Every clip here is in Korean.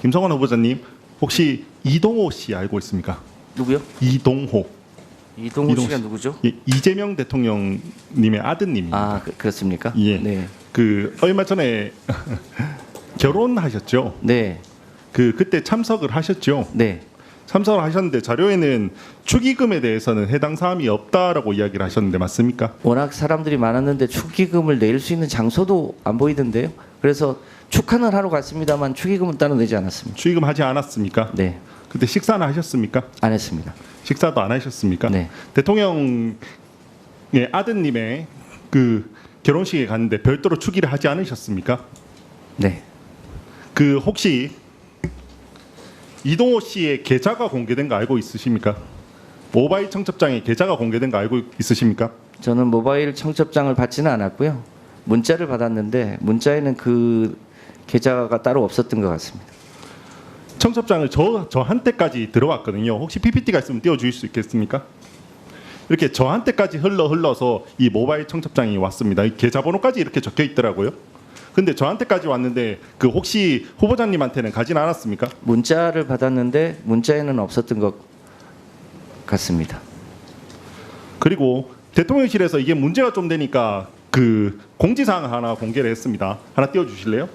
김성환 후보자님, 혹시 이동호 씨 알고 있습니까? 누구요? 이동호. 이동호 씨가 누구죠? 예, 이재명 대통령님의 아드님입니다. 아, 그렇습니까? 예. 네. 그 얼마 전에 결혼하셨죠? 네. 그때 참석을 하셨죠? 네. 참석을 하셨는데 자료에는 축의금에 대해서는 해당 사항이 없다라고 이야기를 하셨는데 맞습니까? 워낙 사람들이 많았는데 축의금을 낼 수 있는 장소도 안 보이던데요. 그래서 축하는 하러 갔습니다만 축의금은 따로 내지 않았습니다. 축의금 하지 않았습니까? 네. 그때 식사는 하셨습니까? 안 했습니다. 식사도 안 하셨습니까? 네. 대통령의 아드님의 그 결혼식에 갔는데 별도로 축의를 하지 않으셨습니까? 네. 그 혹시 이동호 씨의 계좌가 공개된 거 알고 있으십니까? 모바일 청첩장에 계좌가 공개된 거 알고 있으십니까? 저는 모바일 청첩장을 받지는 않았고요. 문자를 받았는데 문자에는 그 계좌가 따로 없었던 것 같습니다. 청첩장을 저한테까지 들어왔거든요. 혹시 PPT가 있으면 띄워주실 수 있겠습니까? 이렇게 저한테까지 흘러서 이 모바일 청첩장이 왔습니다. 이 계좌번호까지 이렇게 적혀 있더라고요. 근데 저한테까지 왔는데 그 혹시 후보자님한테는 가진 않았습니까? 문자를 받았는데 문자에는 없었던 것 같습니다. 그리고 대통령실에서 이게 문제가 좀 되니까 그 공지사항 하나 공개를 했습니다. 하나 띄워주실래요?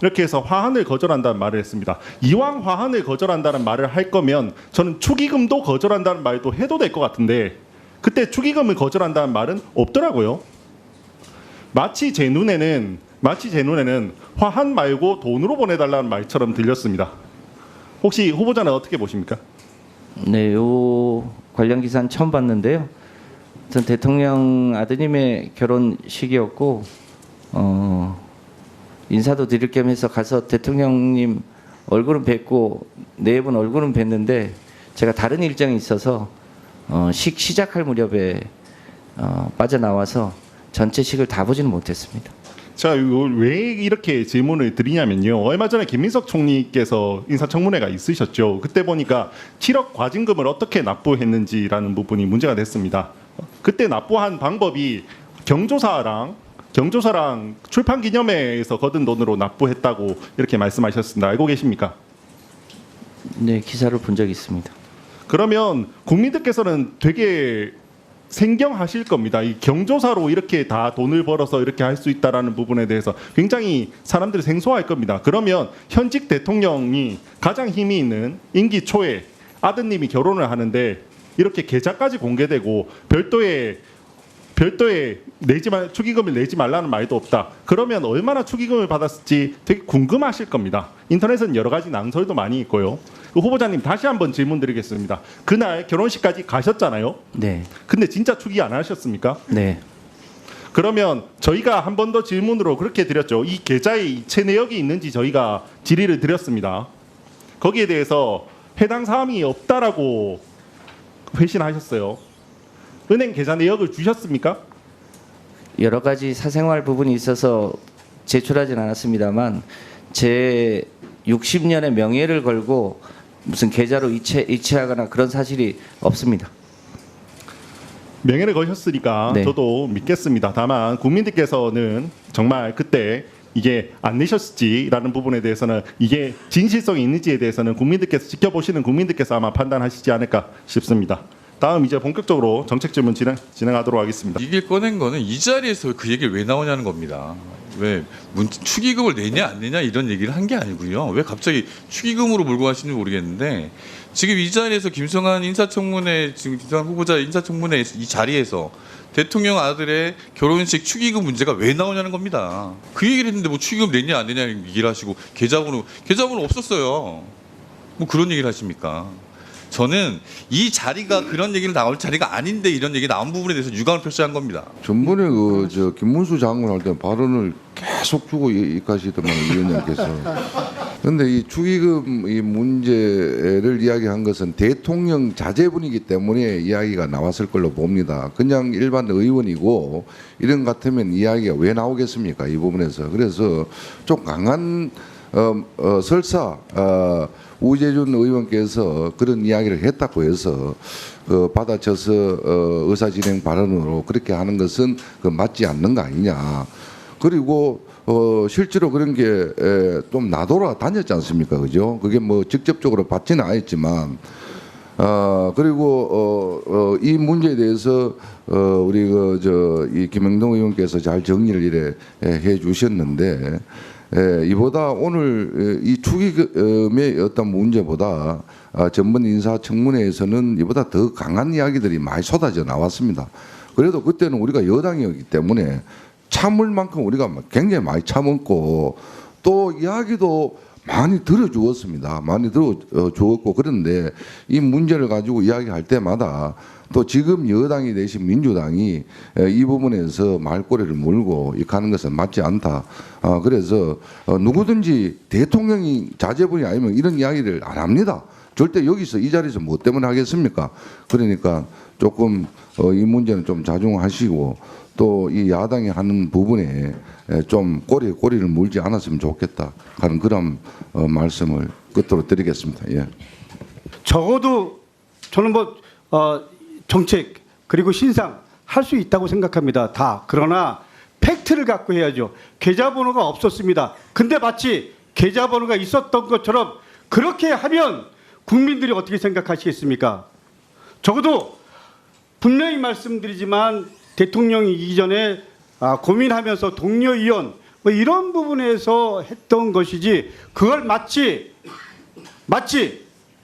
이렇게 해서 화환을 거절한다는 말을 했습니다. 이왕 화환을 거절한다는 말을 할 거면 저는 축의금도 거절한다는 말도 해도 될 것 같은데 그때 축의금을 거절한다는 말은 없더라고요. 마치 제 눈에는 화환 말고 돈으로 보내달라는 말처럼 들렸습니다. 혹시 후보자는 어떻게 보십니까? 네, 요 관련 기사는 처음 봤는데요. 전 대통령 아드님의 결혼식이었고 인사도 드릴 겸 해서 가서 대통령님 얼굴은 뵙고 네 분 얼굴은 뵀는데 제가 다른 일정이 있어서 시작할 무렵에 빠져나와서 전체 식을 다 보지는 못했습니다. 자, 왜 이렇게 질문을 드리냐면요. 얼마 전에 김민석 총리께서 인사청문회가 있으셨죠. 그때 보니까 7억 과징금을 어떻게 납부했는지라는 부분이 문제가 됐습니다. 그때 납부한 방법이 경조사랑 출판 기념회에서 거둔 돈으로 납부했다고 이렇게 말씀하셨습니다. 알고 계십니까? 네, 기사를 본 적이 있습니다. 그러면 국민들께서는 되게 생경하실 겁니다. 이 경조사로 이렇게 다 돈을 벌어서 이렇게 할 수 있다라는 부분에 대해서 굉장히 사람들이 생소할 겁니다. 그러면 현직 대통령이 가장 힘이 있는 임기 초에 아드님이 결혼을 하는데 이렇게 계좌까지 공개되고 별도의 축의금을 내지 말라는 말도 없다. 그러면 얼마나 축의금을 받았을지 되게 궁금하실 겁니다. 인터넷은 여러 가지 낭설도 많이 있고요. 후보자님 다시 한번 질문드리겠습니다. 그날 결혼식까지 가셨잖아요. 네. 근데 진짜 축의 안 하셨습니까? 네. 그러면 저희가 한 번 더 질문으로 그렇게 드렸죠. 이 계좌에 이체 내역이 있는지 저희가 질의를 드렸습니다. 거기에 대해서 해당 사항이 없다라고 회신하셨어요. 은행 계좌 내역을 주셨습니까? 여러 가지 사생활 부분이 있어서 제출하진 않았습니다만 제 60년의 명예를 걸고 무슨 계좌로 이체하거나 그런 사실이 없습니다. 명예를 거셨으니까 네. 저도 믿겠습니다. 다만 국민들께서는 정말 그때 이게 안 내셨을지라는 부분에 대해서는 이게 진실성이 있는지에 대해서는 국민들께서 지켜보시는 국민들께서 아마 판단하시지 않을까 싶습니다. 다음 이제 본격적으로 정책 질문 진행하도록 하겠습니다. 이게 꺼낸 거는 이 자리에서 그 얘기를 왜 나오냐는 겁니다. 왜 축의금을 내냐 안 내냐 이런 얘기를 한 게 아니고요. 왜 갑자기 축의금으로 몰고 가시는지 모르겠는데 지금 이 자리에서 김성환 인사청문회 지금 김성환 후보자 인사청문회 이 자리에서 대통령 아들의 결혼식 축의금 문제가 왜 나오냐는 겁니다. 그 얘기를 했는데 뭐 축의금 내냐 안 내냐 얘기를 하시고 계좌번호 없었어요. 뭐 그런 얘기를 하십니까? 저는 이 자리가 그런 얘기를 나올 자리가 아닌데 이런 얘기 나온 부분에 대해서 유감을 표시한 겁니다. 전번에 김문수 장관 할 때 발언을 계속 주고 이까시더만 위원장께서. 그런데 이 축의금 이 문제를 이야기한 것은 대통령 자제분이기 때문에 이야기가 나왔을 걸로 봅니다. 그냥 일반 의원이고 이런 것 같으면 이야기가 왜 나오겠습니까? 이 부분에서. 그래서 좀 강한 설사 우재준 의원께서 그런 이야기를 했다고 해서 받아쳐서 의사진행 발언으로 그렇게 하는 것은 맞지 않는 거 아니냐. 그리고 실제로 그런 게 좀 나돌아 다녔지 않습니까, 그죠? 그게 뭐 직접적으로 받지는 않았지만. 그리고 이 문제에 대해서 우리 이 김영동 의원께서 잘 정리를 이래 해 주셨는데 이보다 오늘 이 축의금의 어떤 문제보다 전번 인사청문회에서는 이보다 더 강한 이야기들이 많이 쏟아져 나왔습니다. 그래도 그때는 우리가 여당이었기 때문에 참을 만큼 우리가 굉장히 많이 참았고 또 이야기도 많이 들어주었습니다. 많이 들어주었고 그런데 이 문제를 가지고 이야기할 때마다 또 지금 여당이 대신 민주당이 이 부분에서 말꼬리를 물고 가는 것은 맞지 않다. 그래서 누구든지 대통령이 자제분이 아니면 이런 이야기를 안 합니다. 절대 여기서 이 자리에서 뭐 때문에 하겠습니까? 그러니까 조금 이 문제는 좀 자중하시고 또 이 야당이 하는 부분에 좀 꼬리를 물지 않았으면 좋겠다 하는 그런 말씀을 끝으로 드리겠습니다. 예. 적어도 저는 정책 그리고 신상 할 수 있다고 생각합니다. 다. 그러나 팩트를 갖고 해야죠. 계좌번호가 없었습니다. 근데 마치 계좌번호가 있었던 것처럼 그렇게 하면 국민들이 어떻게 생각하시겠습니까? 적어도 분명히 말씀드리지만 대통령이기 전에 고민하면서 동료 의원 뭐 이런 부분에서 했던 것이지 그걸 마치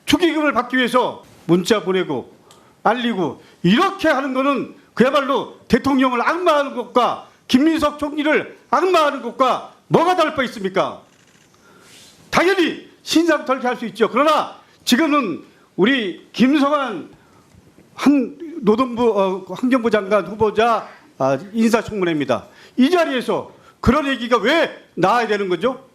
축의금을 받기 위해서 문자 보내고 알리고 이렇게 하는 거는 그야말로 대통령을 악마하는 것과 김민석 총리를 악마하는 것과 뭐가 다를 바 있습니까? 당연히 신상 털게 할 수 있죠. 그러나 지금은 우리 김성한 노동부 환경부 장관 후보자 인사청문회입니다. 이 자리에서 그런 얘기가 왜 나와야 되는 거죠?